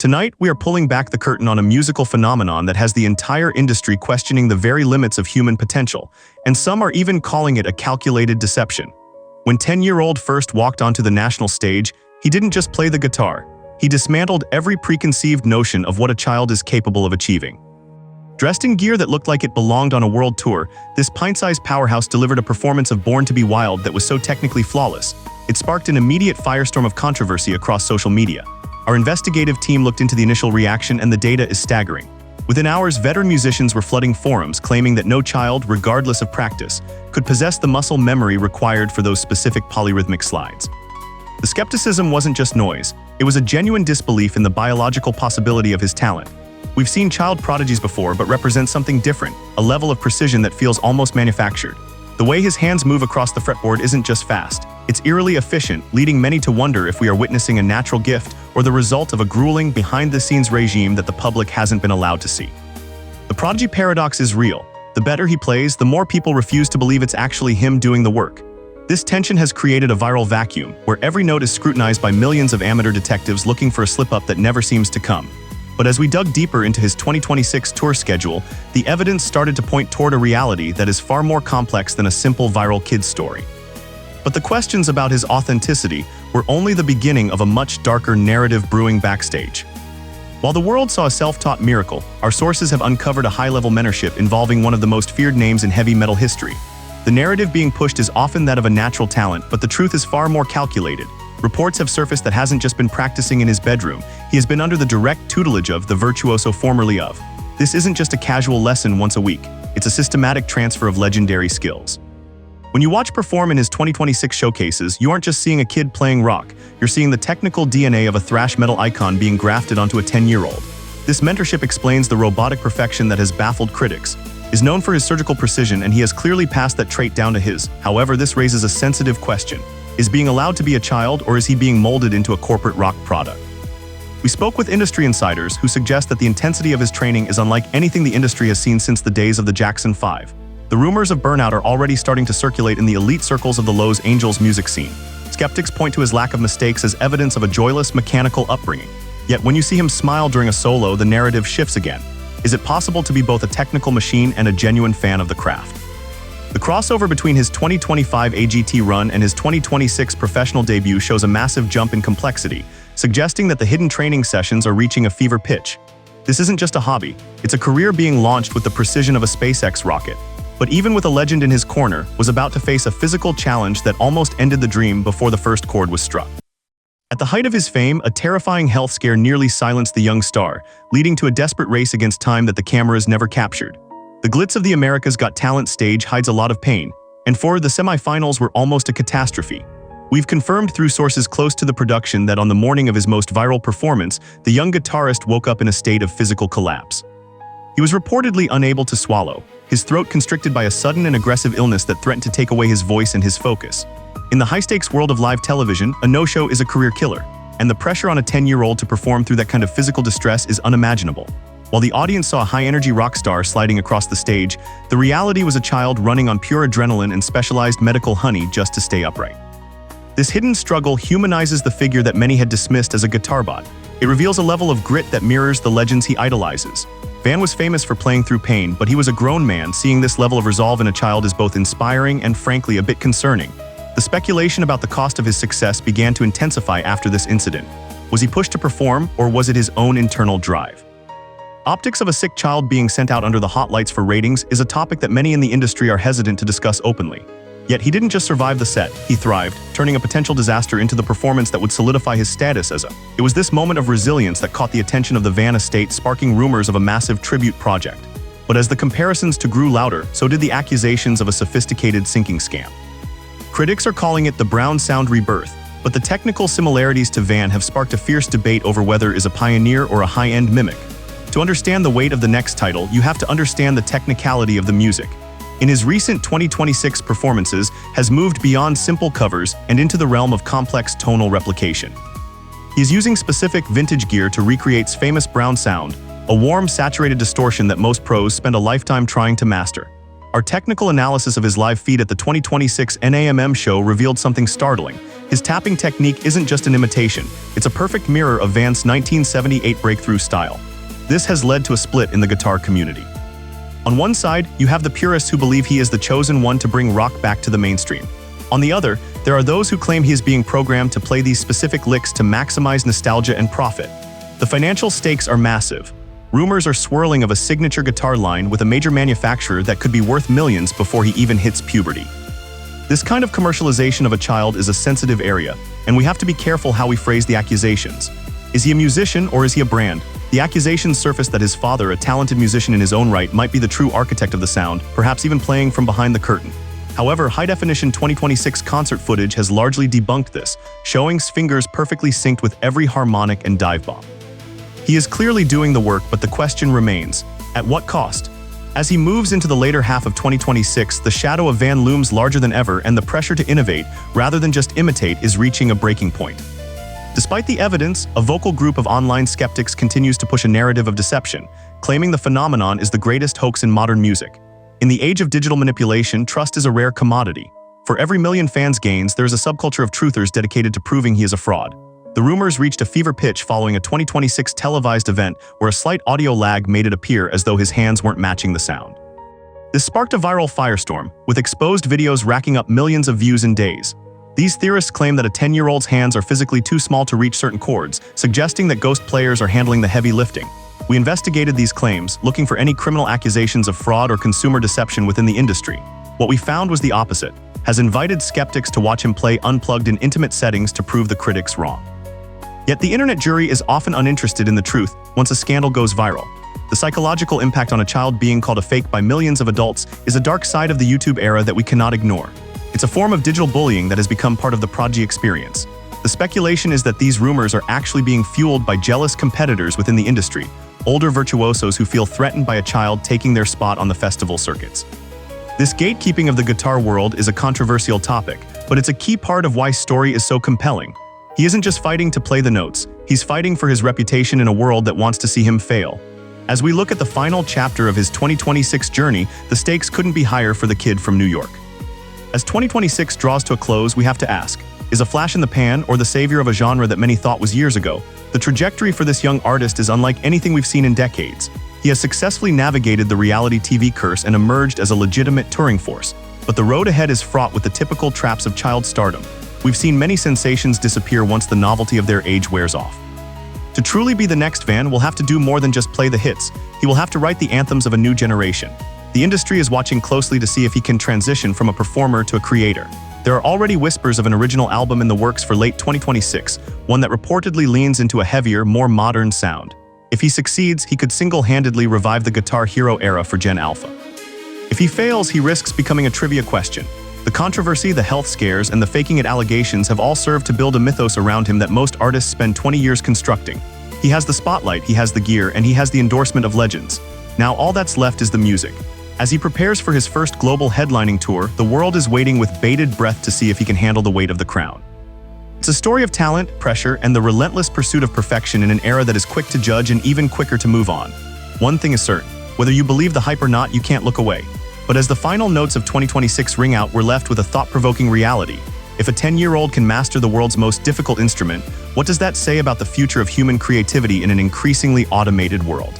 Tonight, we are pulling back the curtain on a musical phenomenon that has the entire industry questioning the very limits of human potential, and some are even calling it a calculated deception. When 10-year-old first walked onto the national stage, he didn't just play the guitar. He dismantled every preconceived notion of what a child is capable of achieving. Dressed in gear that looked like it belonged on a world tour, this pint-sized powerhouse delivered a performance of Born to be Wild that was so technically flawless, it sparked an immediate firestorm of controversy across social media. Our investigative team looked into the initial reaction, and the data is staggering. Within hours, veteran musicians were flooding forums claiming that no child, regardless of practice, could possess the muscle memory required for those specific polyrhythmic slides. The skepticism wasn't just noise, it was a genuine disbelief in the biological possibility of his talent. We've seen child prodigies before, but represent something different, a level of precision that feels almost manufactured. The way his hands move across the fretboard isn't just fast, it's eerily efficient, leading many to wonder if we are witnessing a natural gift or the result of a grueling, behind-the-scenes regime that the public hasn't been allowed to see. The Prodigy paradox is real. The better he plays, the more people refuse to believe it's actually him doing the work. This tension has created a viral vacuum, where every note is scrutinized by millions of amateur detectives looking for a slip-up that never seems to come. But as we dug deeper into his 2026 tour schedule, the evidence started to point toward a reality that is far more complex than a simple viral kid's story. But the questions about his authenticity were only the beginning of a much darker narrative brewing backstage. While the world saw a self-taught miracle, our sources have uncovered a high-level mentorship involving one of the most feared names in heavy metal history. The narrative being pushed is often that of a natural talent, but the truth is far more calculated. Reports have surfaced that hasn't just been practicing in his bedroom, he has been under the direct tutelage of the virtuoso formerly of. This isn't just a casual lesson once a week, it's a systematic transfer of legendary skills. When you watch perform in his 2026 showcases, you aren't just seeing a kid playing rock, you're seeing the technical DNA of a thrash metal icon being grafted onto a 10-year-old. This mentorship explains the robotic perfection that has baffled critics, is known for his surgical precision, and he has clearly passed that trait down to his. However, this raises a sensitive question. Is being allowed to be a child, or is he being molded into a corporate rock product? We spoke with industry insiders who suggest that the intensity of his training is unlike anything the industry has seen since the days of the Jackson 5. The rumors of burnout are already starting to circulate in the elite circles of the Los Angeles music scene. Skeptics point to his lack of mistakes as evidence of a joyless, mechanical upbringing. Yet when you see him smile during a solo, the narrative shifts again. Is it possible to be both a technical machine and a genuine fan of the craft? The crossover between his 2025 AGT run and his 2026 professional debut shows a massive jump in complexity, suggesting that the hidden training sessions are reaching a fever pitch. This isn't just a hobby, it's a career being launched with the precision of a SpaceX rocket. But even with a legend in his corner, was about to face a physical challenge that almost ended the dream before the first chord was struck. At the height of his fame, a terrifying health scare nearly silenced the young star, leading to a desperate race against time that the cameras never captured. The glitz of the America's Got Talent stage hides a lot of pain, and for the semifinals were almost a catastrophe. We've confirmed through sources close to the production that on the morning of his most viral performance, the young guitarist woke up in a state of physical collapse. He was reportedly unable to swallow, his throat constricted by a sudden and aggressive illness that threatened to take away his voice and his focus. In the high-stakes world of live television, a no-show is a career killer, and the pressure on a 10-year-old to perform through that kind of physical distress is unimaginable. While the audience saw a high-energy rock star sliding across the stage, the reality was a child running on pure adrenaline and specialized medical honey just to stay upright. This hidden struggle humanizes the figure that many had dismissed as a guitar bot. It reveals a level of grit that mirrors the legends he idolizes. Van was famous for playing through pain, but he was a grown man. Seeing this level of resolve in a child is both inspiring and frankly a bit concerning. The speculation about the cost of his success began to intensify after this incident. Was he pushed to perform, or was it his own internal drive? Optics of a sick child being sent out under the hot lights for ratings is a topic that many in the industry are hesitant to discuss openly. Yet he didn't just survive the set, he thrived, turning a potential disaster into the performance that would solidify his status as a. It was this moment of resilience that caught the attention of the Van estate, sparking rumors of a massive tribute project. But as the comparisons to grew louder, so did the accusations of a sophisticated sinking scam. Critics are calling it the Brown Sound rebirth, but the technical similarities to Van have sparked a fierce debate over whether is a pioneer or a high-end mimic. To understand the weight of the next title, you have to understand the technicality of the music. In his recent 2026 performances, has moved beyond simple covers and into the realm of complex tonal replication. He is using specific vintage gear to recreate famous Brown sound, a warm, saturated distortion that most pros spend a lifetime trying to master. Our technical analysis of his live feed at the 2026 NAMM show revealed something startling. His tapping technique isn't just an imitation, it's a perfect mirror of Van's 1978 breakthrough style. This has led to a split in the guitar community. On one side, you have the purists who believe he is the chosen one to bring rock back to the mainstream. On the other, there are those who claim he is being programmed to play these specific licks to maximize nostalgia and profit. The financial stakes are massive. Rumors are swirling of a signature guitar line with a major manufacturer that could be worth millions before he even hits puberty. This kind of commercialization of a child is a sensitive area, and we have to be careful how we phrase the accusations. Is he a musician or is he a brand? The accusations surfaced that his father, a talented musician in his own right, might be the true architect of the sound, perhaps even playing from behind the curtain. However, high-definition 2026 concert footage has largely debunked this, showing his fingers perfectly synced with every harmonic and dive bomb. He is clearly doing the work, but the question remains, at what cost? As he moves into the later half of 2026, the shadow of Van looms larger than ever, and the pressure to innovate, rather than just imitate, is reaching a breaking point. Despite the evidence, a vocal group of online skeptics continues to push a narrative of deception, claiming the phenomenon is the greatest hoax in modern music. In the age of digital manipulation, trust is a rare commodity. For every million fans gains, there is a subculture of truthers dedicated to proving he is a fraud. The rumors reached a fever pitch following a 2026 televised event where a slight audio lag made it appear as though his hands weren't matching the sound. This sparked a viral firestorm, with exposed videos racking up millions of views in days. These theorists claim that a 10-year-old's hands are physically too small to reach certain chords, suggesting that ghost players are handling the heavy lifting. We investigated these claims, looking for any criminal accusations of fraud or consumer deception within the industry. What we found was the opposite, has invited skeptics to watch him play unplugged in intimate settings to prove the critics wrong. Yet the internet jury is often uninterested in the truth once a scandal goes viral. The psychological impact on a child being called a fake by millions of adults is a dark side of the YouTube era that we cannot ignore. It's a form of digital bullying that has become part of the Prodigy experience. The speculation is that these rumors are actually being fueled by jealous competitors within the industry, older virtuosos who feel threatened by a child taking their spot on the festival circuits. This gatekeeping of the guitar world is a controversial topic, but it's a key part of why Story is so compelling. He isn't just fighting to play the notes, he's fighting for his reputation in a world that wants to see him fail. As we look at the final chapter of his 2026 journey, the stakes couldn't be higher for the kid from New York. As 2026 draws to a close, we have to ask, is a flash in the pan or the savior of a genre that many thought was years ago? The trajectory for this young artist is unlike anything we've seen in decades. He has successfully navigated the reality TV curse and emerged as a legitimate touring force. But the road ahead is fraught with the typical traps of child stardom. We've seen many sensations disappear once the novelty of their age wears off. To truly be the next Van will have to do more than just play the hits. He will have to write the anthems of a new generation. The industry is watching closely to see if he can transition from a performer to a creator. There are already whispers of an original album in the works for late 2026, one that reportedly leans into a heavier, more modern sound. If he succeeds, he could single-handedly revive the Guitar Hero era for Gen Alpha. If he fails, he risks becoming a trivia question. The controversy, the health scares, and the faking it allegations have all served to build a mythos around him that most artists spend 20 years constructing. He has the spotlight, he has the gear, and he has the endorsement of legends. Now all that's left is the music. As he prepares for his first global headlining tour, the world is waiting with bated breath to see if he can handle the weight of the crown. It's a story of talent, pressure, and the relentless pursuit of perfection in an era that is quick to judge and even quicker to move on. One thing is certain, whether you believe the hype or not, you can't look away. But as the final notes of 2026 ring out, we're left with a thought-provoking reality. If a 10-year-old can master the world's most difficult instrument, what does that say about the future of human creativity in an increasingly automated world?